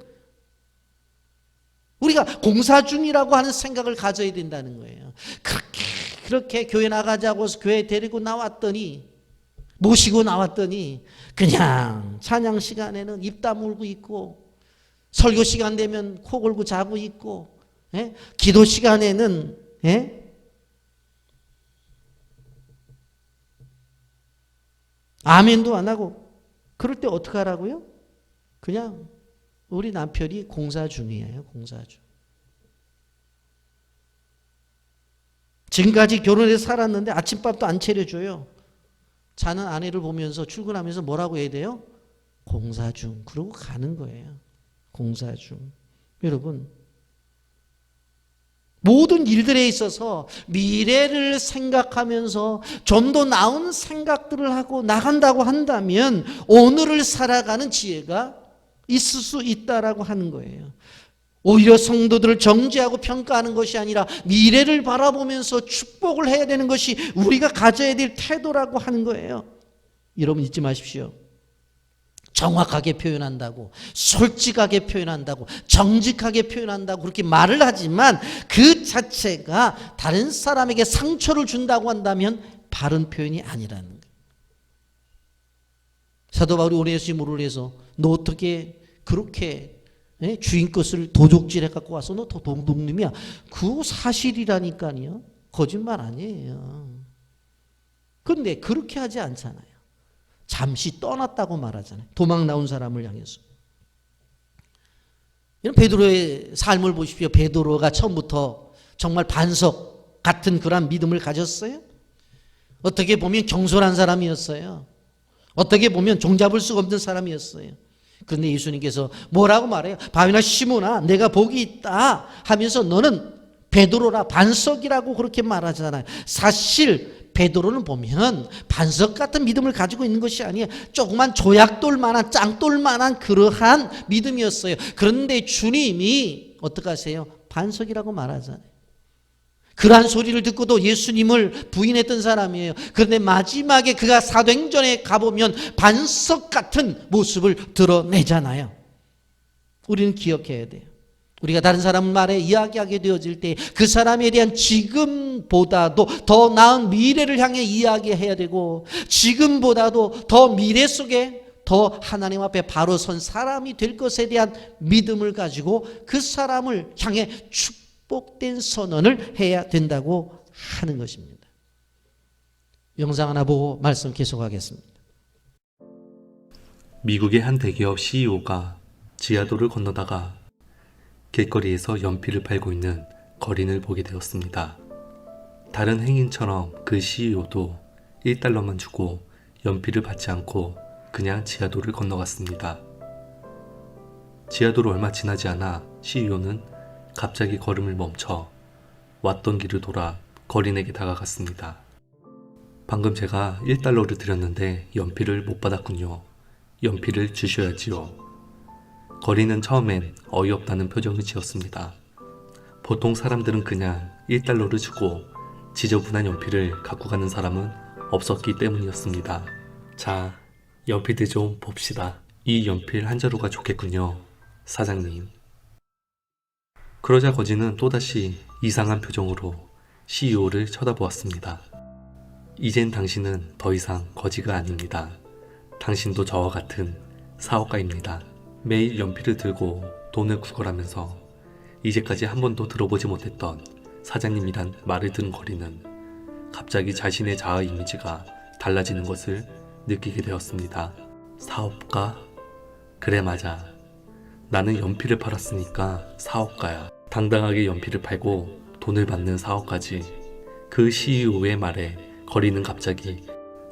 우리가 공사 중이라고 하는 생각을 가져야 된다는 거예요. 그렇게 교회 나가자고 해서 교회 데리고 나왔더니, 모시고 나왔더니 그냥 찬양 시간에는 입 다물고 있고, 설교 시간 되면 코 골고 자고 있고, 기도 시간에는 아멘도 안 하고. 그럴 때 어떻게 하라고요? 그냥 우리 남편이 공사 중이에요. 공사 중. 지금까지 결혼해서 살았는데 아침밥도 안 차려줘요. 자는 아내를 보면서 출근하면서 뭐라고 해야 돼요? 공사 중. 그러고 가는 거예요. 공사 중. 여러분, 모든 일들에 있어서 미래를 생각하면서 좀 더 나은 생각들을 하고 나간다고 한다면 오늘을 살아가는 지혜가 있을 수 있다라고 하는 거예요. 오히려 성도들을 정죄하고 평가하는 것이 아니라 미래를 바라보면서 축복을 해야 되는 것이 우리가 가져야 될 태도라고 하는 거예요. 여러분, 잊지 마십시오. 정확하게 표현한다고, 솔직하게 표현한다고, 정직하게 표현한다고 그렇게 말을 하지만 그 자체가 다른 사람에게 상처를 준다고 한다면 바른 표현이 아니라는 거예요. 사도 바울이 오네시모를 해서 너 어떻게 그렇게 주인 것을 도적질해 갖고 와서 너 도둑놈이야. 그거 사실이라니까요. 거짓말 아니에요. 그런데 그렇게 하지 않잖아요. 잠시 떠났다고 말하잖아요. 도망 나온 사람을 향해서. 베드로의 삶을 보십시오. 베드로가 처음부터 정말 반석 같은 그런 믿음을 가졌어요. 어떻게 보면 경솔한 사람이었어요. 어떻게 보면 종잡을 수가 없는 사람이었어요. 그런데 예수님께서 뭐라고 말해요? 바위나 시몬아, 내가 복이 있다 하면서 너는 베드로라, 반석이라고 그렇게 말하잖아요. 사실 베드로는 보면 반석 같은 믿음을 가지고 있는 것이 아니에요. 조그만 조약돌만한, 짱돌만한 그러한 믿음이었어요. 그런데 주님이 어떻게 하세요? 반석이라고 말하잖아요. 그러한 소리를 듣고도 예수님을 부인했던 사람이에요. 그런데 마지막에 그가 사도행전에 가보면 반석 같은 모습을 드러내잖아요. 우리는 기억해야 돼요. 우리가 다른 사람 말에 이야기하게 되어질 때 그 사람에 대한 지금보다도 더 나은 미래를 향해 이야기해야 되고, 지금보다도 더 미래 속에 더 하나님 앞에 바로 선 사람이 될 것에 대한 믿음을 가지고 그 사람을 향해 축복된 선언을 해야 된다고 하는 것입니다. 영상 하나 보고 말씀 계속하겠습니다. 미국의 한 대기업 CEO가 지하도를 건너다가 길거리에서 연필을 팔고 있는 거린을 보게 되었습니다. 다른 행인처럼 그 CEO도 1달러만 주고 연필을 받지 않고 그냥 지하도를 건너갔습니다. 지하도로 얼마 지나지 않아 CEO는 갑자기 걸음을 멈춰 왔던 길을 돌아 거린에게 다가갔습니다. 방금 제가 1달러를 드렸는데 연필을 못 받았군요. 연필을 주셔야지요. 거린은 처음엔 어이없다는 표정을 지었습니다. 보통 사람들은 그냥 1달러를 주고 지저분한 연필을 갖고 가는 사람은 없었기 때문이었습니다. 자, 연필들 좀 봅시다. 이 연필 한 자루가 좋겠군요, 사장님. 그러자 거지는 또다시 이상한 표정으로 CEO를 쳐다보았습니다. 이젠 당신은 더 이상 거지가 아닙니다. 당신도 저와 같은 사업가입니다. 매일 연필을 들고 돈을 구걸하면서 이제까지 한 번도 들어보지 못했던 사장님이란 말을 들은 거리는 갑자기 자신의 자아 이미지가 달라지는 것을 느끼게 되었습니다. 사업가? 그래, 맞아. 나는 연필을 팔았으니까 사업가야. 당당하게 연필을 팔고 돈을 받는 사업가지. 그 CEO의 말에 거리는 갑자기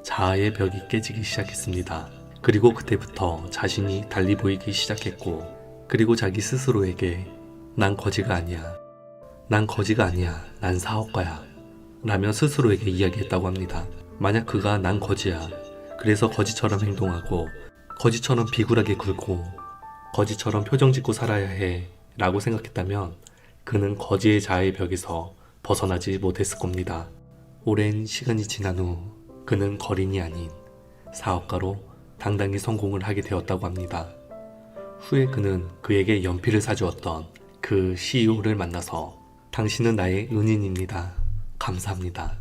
자아의 벽이 깨지기 시작했습니다. 그리고 그때부터 자신이 달리 보이기 시작했고, 그리고 자기 스스로에게 난 거지가 아니야. 난 거지가 아니야. 난 사업가야. 라며 스스로에게 이야기했다고 합니다. 만약 그가 난 거지야. 그래서 거지처럼 행동하고 거지처럼 비굴하게 굴고 거지처럼 표정 짓고 살아야 해 라고 생각했다면 그는 거지의 자아의 벽에서 벗어나지 못했을 겁니다. 오랜 시간이 지난 후 그는 거린이 아닌 사업가로 당당히 성공을 하게 되었다고 합니다. 후에 그는 그에게 연필을 사주었던 그 CEO를 만나서 당신은 나의 은인입니다. 감사합니다.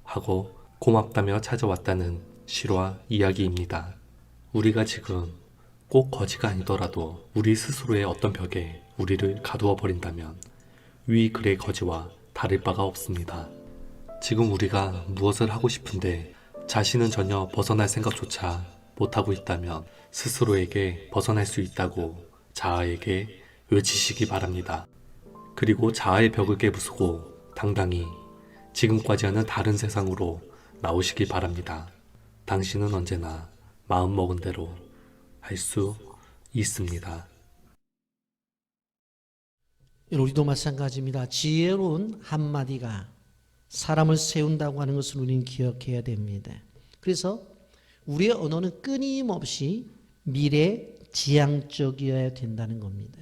하고 고맙다며 찾아왔다는 실화 이야기입니다. 우리가 지금 꼭 거지가 아니더라도 우리 스스로의 어떤 벽에 우리를 가두어 버린다면 위 글의 거지와 다를 바가 없습니다. 지금 우리가 무엇을 하고 싶은데 자신은 전혀 벗어날 생각조차 못하고 있다면 스스로에게 벗어날 수 있다고 자아에게 외치시기 바랍니다. 그리고 자아의 벽을 깨부수고 당당히 지금까지와는 다른 세상으로 나오시기 바랍니다. 당신은 언제나 마음먹은 대로 할 수 있습니다. 우리도 마찬가지입니다. 지혜로운 한마디가 사람을 세운다고 하는 것을 우리는 기억해야 됩니다. 그래서 우리의 언어는 끊임없이 미래지향적이어야 된다는 겁니다.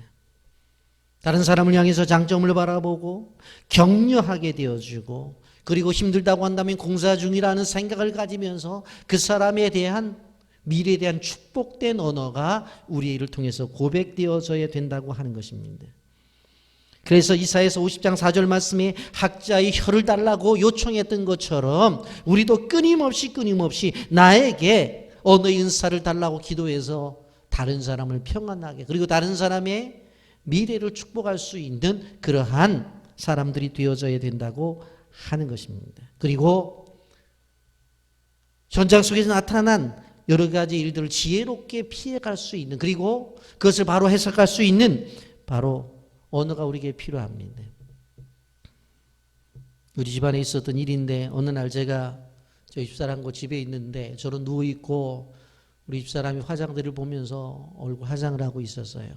다른 사람을 향해서 장점을 바라보고 격려하게 되어주고, 그리고 힘들다고 한다면 공사 중이라는 생각을 가지면서 그 사람에 대한 미래에 대한 축복된 언어가 우리의 일을 통해서 고백되어져야 된다고 하는 것입니다. 그래서 이사야서 50장 4절 말씀에 학자의 혀를 달라고 요청했던 것처럼 우리도 끊임없이 나에게 언어의 은사를 달라고 기도해서 다른 사람을 평안하게, 그리고 다른 사람의 미래를 축복할 수 있는 그러한 사람들이 되어져야 된다고 하는 것입니다. 그리고 현장 속에서 나타난 여러 가지 일들을 지혜롭게 피해갈 수 있는, 그리고 그것을 바로 해석할 수 있는 바로 언어가 우리에게 필요합니다. 우리 집안에 있었던 일인데, 어느 날 제가 저희 집사람과 집에 있는데 저는 누워있고 우리 집사람이 화장대를 보면서 얼굴 화장을 하고 있었어요.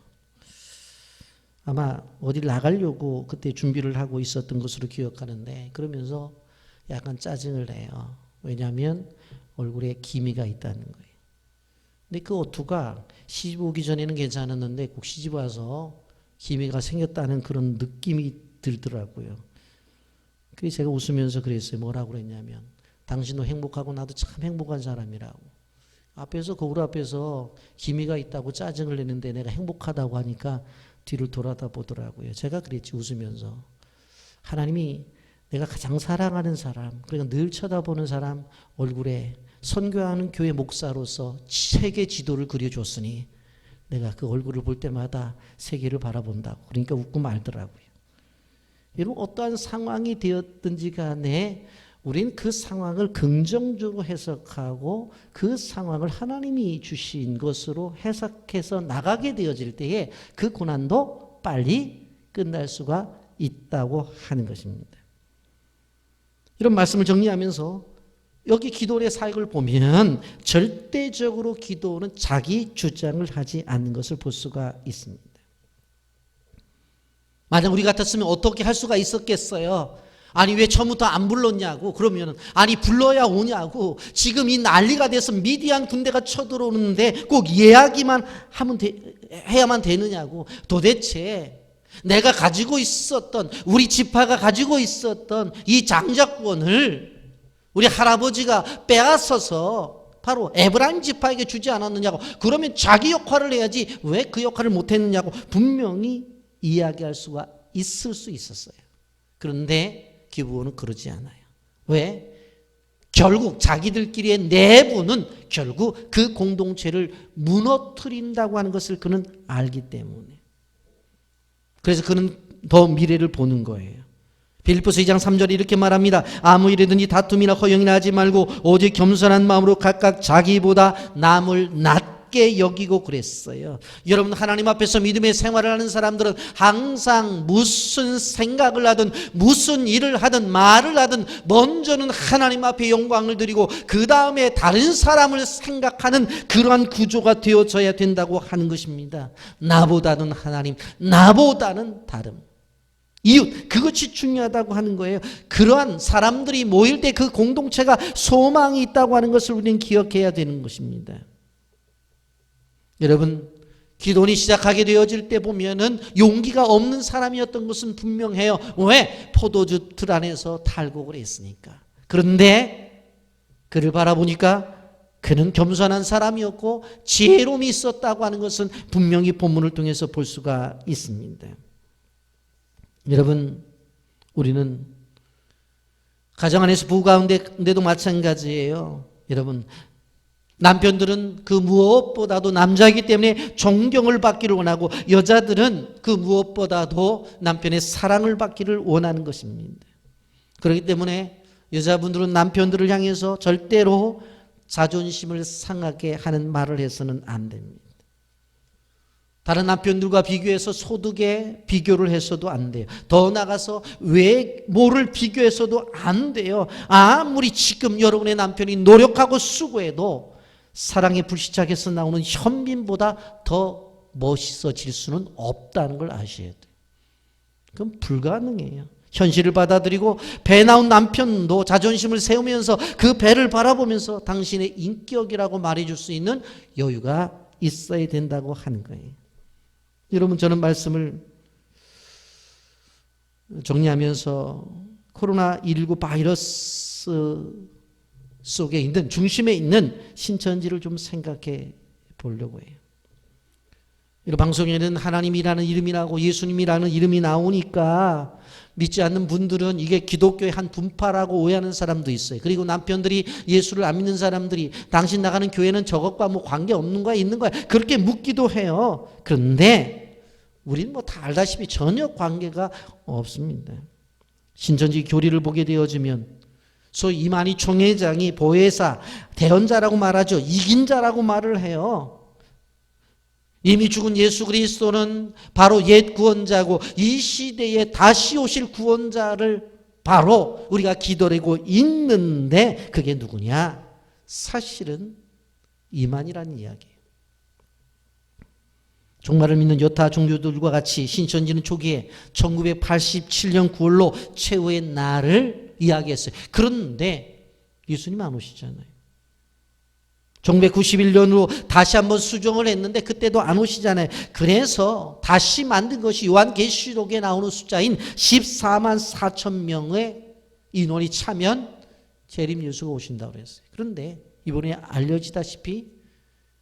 아마 어딜 나가려고 그때 준비를 하고 있었던 것으로 기억하는데, 그러면서 약간 짜증을 내요. 왜냐하면 얼굴에 기미가 있다는 거예요. 근데 그 어투가 시집 오기 전에는 괜찮았는데 꼭 시집 와서 기미가 생겼다는 그런 느낌이 들더라고요. 그래서 제가 웃으면서 그랬어요. 뭐라고 그랬냐면, 당신도 행복하고 나도 참 행복한 사람이라고. 앞에서, 거울 앞에서 기미가 있다고 짜증을 내는데 내가 행복하다고 하니까 뒤를 돌아다 보더라고요. 제가 그랬지, 웃으면서. 하나님이 내가 가장 사랑하는 사람, 그러니까 늘 쳐다보는 사람 얼굴에 선교하는 교회 목사로서 세계 지도를 그려줬으니 내가 그 얼굴을 볼 때마다 세계를 바라본다고. 그러니까 웃고 말더라고요. 여러분, 어떠한 상황이 되었든지 간에 우리는 그 상황을 긍정적으로 해석하고 그 상황을 하나님이 주신 것으로 해석해서 나가게 되어질 때에 그 고난도 빨리 끝날 수가 있다고 하는 것입니다. 이런 말씀을 정리하면서 여기 기도의 사역을 보면 절대적으로 기도는 자기 주장을 하지 않는 것을 볼 수가 있습니다. 만약 우리 같았으면 어떻게 할 수가 있었겠어요? 아니, 왜 처음부터 안 불렀냐고. 그러면 아니, 불러야 오냐고. 지금 이 난리가 돼서 미디안 군대가 쳐들어오는데 꼭 이야기만 해야만 되느냐고. 도대체 내가 가지고 있었던, 우리 지파가 가지고 있었던 이 장자권을 우리 할아버지가 빼앗아서 바로 에브라임 지파에게 주지 않았느냐고. 그러면 자기 역할을 해야지 왜 그 역할을 못했느냐고 분명히 이야기할 수가 있을 수 있었어요. 그런데 기브온은 그러지 않아요. 왜? 결국 자기들끼리의 내부는 결국 그 공동체를 무너뜨린다고 하는 것을 그는 알기 때문에. 그래서 그는 더 미래를 보는 거예요. 빌립보서 2장 3절에 이렇게 말합니다. 아무 일이든지 다툼이나 허영이나 하지 말고 오직 겸손한 마음으로 각각 자기보다 남을 낮게 여기고 그랬어요. 여러분, 하나님 앞에서 믿음의 생활을 하는 사람들은 항상 무슨 생각을 하든 무슨 일을 하든 말을 하든 먼저는 하나님 앞에 영광을 드리고 그 다음에 다른 사람을 생각하는 그러한 구조가 되어져야 된다고 하는 것입니다. 나보다는 하나님, 나보다는 다름, 이웃, 그것이 중요하다고 하는 거예요. 그러한 사람들이 모일 때 그 공동체가 소망이 있다고 하는 것을 우리는 기억해야 되는 것입니다. 여러분, 기도원이 시작하게 되어질 때 보면은 용기가 없는 사람이었던 것은 분명해요. 왜? 포도주 틀 안에서 탈곡을 했으니까. 그런데 그를 바라보니까 그는 겸손한 사람이었고 지혜로움이 있었다고 하는 것은 분명히 본문을 통해서 볼 수가 있습니다. 여러분, 우리는 가정 안에서 부부 가운데도 마찬가지예요. 여러분, 남편들은 그 무엇보다도 남자이기 때문에 존경을 받기를 원하고 여자들은 그 무엇보다도 남편의 사랑을 받기를 원하는 것입니다. 그렇기 때문에 여자분들은 남편들을 향해서 절대로 자존심을 상하게 하는 말을 해서는 안 됩니다. 다른 남편들과 비교해서 소득에 비교를 해서도 안 돼요. 더 나가서 외모를 비교해서도 안 돼요. 아무리 지금 여러분의 남편이 노력하고 수고해도 사랑의 불시착에서 나오는 현빈보다 더 멋있어질 수는 없다는 걸 아셔야 돼요. 그건 불가능해요. 현실을 받아들이고 배 나온 남편도 자존심을 세우면서 그 배를 바라보면서 당신의 인격이라고 말해줄 수 있는 여유가 있어야 된다고 하는 거예요. 여러분, 저는 말씀을 정리하면서 코로나19 바이러스 속에 있는, 중심에 있는 신천지를 좀 생각해 보려고 해요. 이 방송에는 하나님이라는 이름이 나오고 예수님이라는 이름이 나오니까 믿지 않는 분들은 이게 기독교의 한 분파라고 오해하는 사람도 있어요. 그리고 남편들이 예수를 안 믿는 사람들이 당신 나가는 교회는 저것과 뭐 관계없는 거야, 있는 거야, 그렇게 묻기도 해요. 그런데 우리는 뭐 다 알다시피 전혀 관계가 없습니다. 신천지 교리를 보게 되어지면 소위 이만희 총회장이 보혜사, 대언자라고 말하죠. 이긴 자라고 말을 해요. 이미 죽은 예수 그리스도는 바로 옛 구원자고 이 시대에 다시 오실 구원자를 바로 우리가 기다리고 있는데 그게 누구냐? 사실은 이만희라는 이야기예요. 종말을 믿는 여타 종교들과 같이 신천지는 초기에 1987년 9월로 최후의 날을 이야기했어요. 그런데 예수님 안 오시잖아요. 1991년으로 다시 한번 수정을 했는데 그때도 안 오시잖아요. 그래서 다시 만든 것이 요한계시록에 나오는 숫자인 14만 4천 명의 인원이 차면 재림 예수가 오신다고 그랬어요. 그런데 이번에 알려지다시피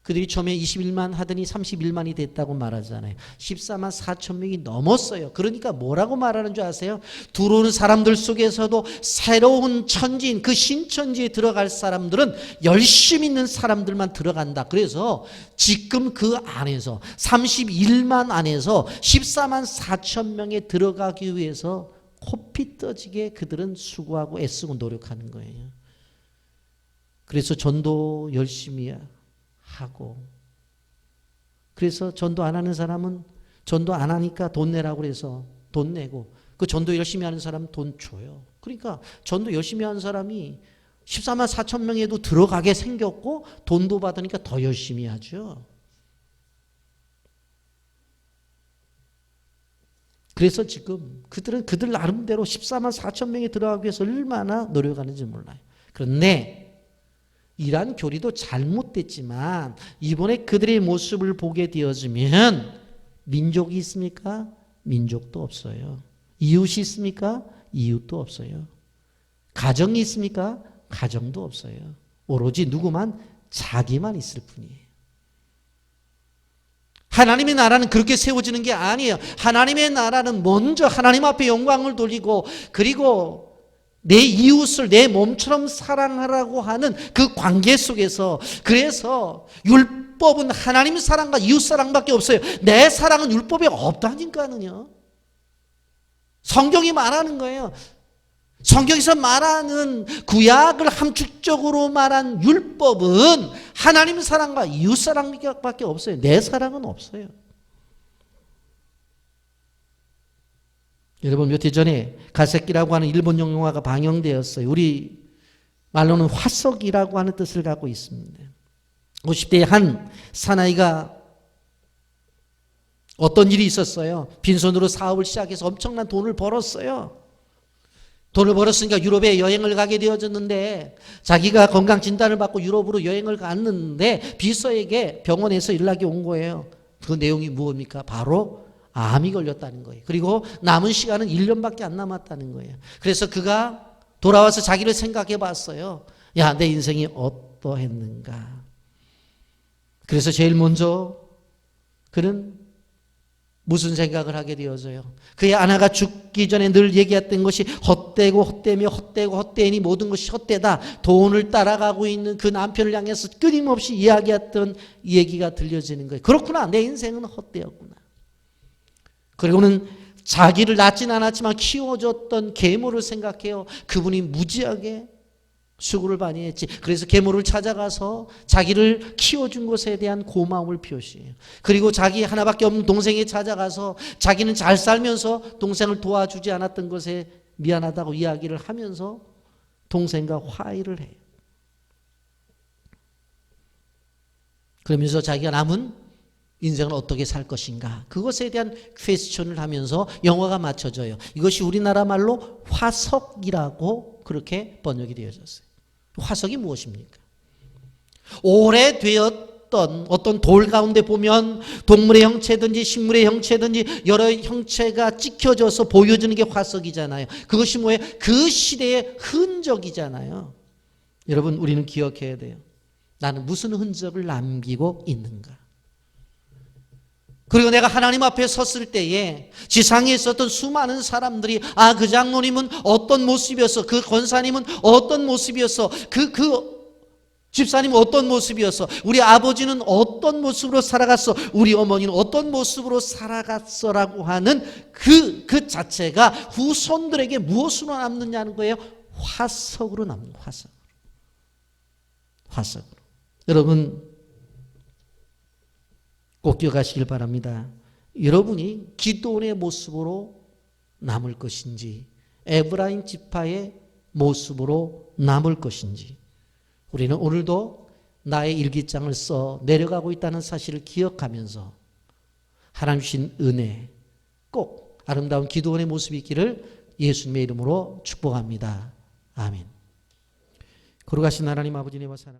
그들이 처음에 21만 하더니 31만이 됐다고 말하잖아요. 14만 4천 명이 넘었어요. 그러니까 뭐라고 말하는 줄 아세요? 들어오는 사람들 속에서도 새로운 천지인 그 신천지에 들어갈 사람들은 열심히 있는 사람들만 들어간다. 그래서 지금 그 안에서 31만 안에서 14만 4천 명에 들어가기 위해서 코피 떠지게 그들은 수고하고 애쓰고 노력하는 거예요. 그래서 전도 열심히 하고, 그래서 전도 안 하는 사람은 전도 안 하니까 돈 내라고 그래서 돈 내고, 그 전도 열심히 하는 사람은 돈 줘요. 그러니까 전도 열심히 하는 사람이 14만 4천 명에도 들어가게 생겼고 돈도 받으니까 더 열심히 하죠. 그래서 지금 그들은 그들 나름대로 14만 4천 명에 들어가기 위해서 얼마나 노력하는지 몰라요. 그런데 이러한 교리도 잘못됐지만 이번에 그들의 모습을 보게 되어지면 민족이 있습니까? 민족도 없어요. 이웃이 있습니까? 이웃도 없어요. 가정이 있습니까? 가정도 없어요. 오로지 누구만? 자기만 있을 뿐이에요. 하나님의 나라는 그렇게 세워지는 게 아니에요. 하나님의 나라는 먼저 하나님 앞에 영광을 돌리고, 그리고 내 이웃을 내 몸처럼 사랑하라고 하는 그 관계 속에서, 그래서 율법은 하나님 사랑과 이웃 사랑밖에 없어요. 내 사랑은 율법에 없다니까요. 성경이 말하는 거예요. 성경에서 말하는 구약을 함축적으로 말한 율법은 하나님 사랑과 이웃 사랑밖에 없어요. 내 사랑은 없어요. 여러분, 몇 해 전에 가세키라고 하는 일본 영화가 방영되었어요. 우리 말로는 화석이라고 하는 뜻을 갖고 있습니다. 50대의 한 사나이가 어떤 일이 있었어요. 빈손으로 사업을 시작해서 엄청난 돈을 벌었어요. 돈을 벌었으니까 유럽에 여행을 가게 되어졌는데, 자기가 건강진단을 받고 유럽으로 여행을 갔는데 비서에게 병원에서 연락이 온 거예요. 그 내용이 무엇입니까? 바로 암이 걸렸다는 거예요. 그리고 남은 시간은 1년밖에 안 남았다는 거예요. 그래서 그가 돌아와서 자기를 생각해 봤어요. 야, 내 인생이 어떠했는가. 그래서 제일 먼저 그는 무슨 생각을 하게 되어져요. 그의 아내가 죽기 전에 늘 얘기했던 것이 헛되고 헛되며 헛되고 헛되니 모든 것이 헛되다. 돈을 따라가고 있는 그 남편을 향해서 끊임없이 이야기했던 얘기가 들려지는 거예요. 그렇구나. 내 인생은 헛되었구나. 그리고는 자기를 낳진 않았지만 키워줬던 계모를 생각해요. 그분이 무지하게 수고를 많이 했지. 그래서 계모를 찾아가서 자기를 키워준 것에 대한 고마움을 표시해요. 그리고 자기 하나밖에 없는 동생에 찾아가서 자기는 잘 살면서 동생을 도와주지 않았던 것에 미안하다고 이야기를 하면서 동생과 화해를 해요. 그러면서 자기가 남은 인생을 어떻게 살 것인가, 그것에 대한 퀘스천을 하면서 영화가 맞춰져요. 이것이 우리나라 말로 화석이라고 그렇게 번역이 되어졌어요. 화석이 무엇입니까? 오래되었던 어떤 돌 가운데 보면 동물의 형체든지 식물의 형체든지 여러 형체가 찍혀져서 보여지는 게 화석이잖아요. 그것이 뭐예요? 그 시대의 흔적이잖아요. 여러분, 우리는 기억해야 돼요. 나는 무슨 흔적을 남기고 있는가? 그리고 내가 하나님 앞에 섰을 때에 지상에 있었던 수많은 사람들이, 아, 그 장로님은 어떤 모습이었어, 그 권사님은 어떤 모습이었어, 그 집사님은 어떤 모습이었어, 우리 아버지는 어떤 모습으로 살아갔어, 우리 어머니는 어떤 모습으로 살아갔어라고 하는 그 자체가 후손들에게 무엇으로 남느냐는 거예요. 화석으로 남는 거예요. 화석으로. 여러분, 꼭 기억하시길 바랍니다. 여러분이 기도원의 모습으로 남을 것인지 에브라임 지파의 모습으로 남을 것인지, 우리는 오늘도 나의 일기장을 써 내려가고 있다는 사실을 기억하면서 하나님 주신 은혜, 꼭 아름다운 기도원의 모습이 있기를 예수님의 이름으로 축복합니다. 아멘. 거룩하신 하나님 아버지, 내 사랑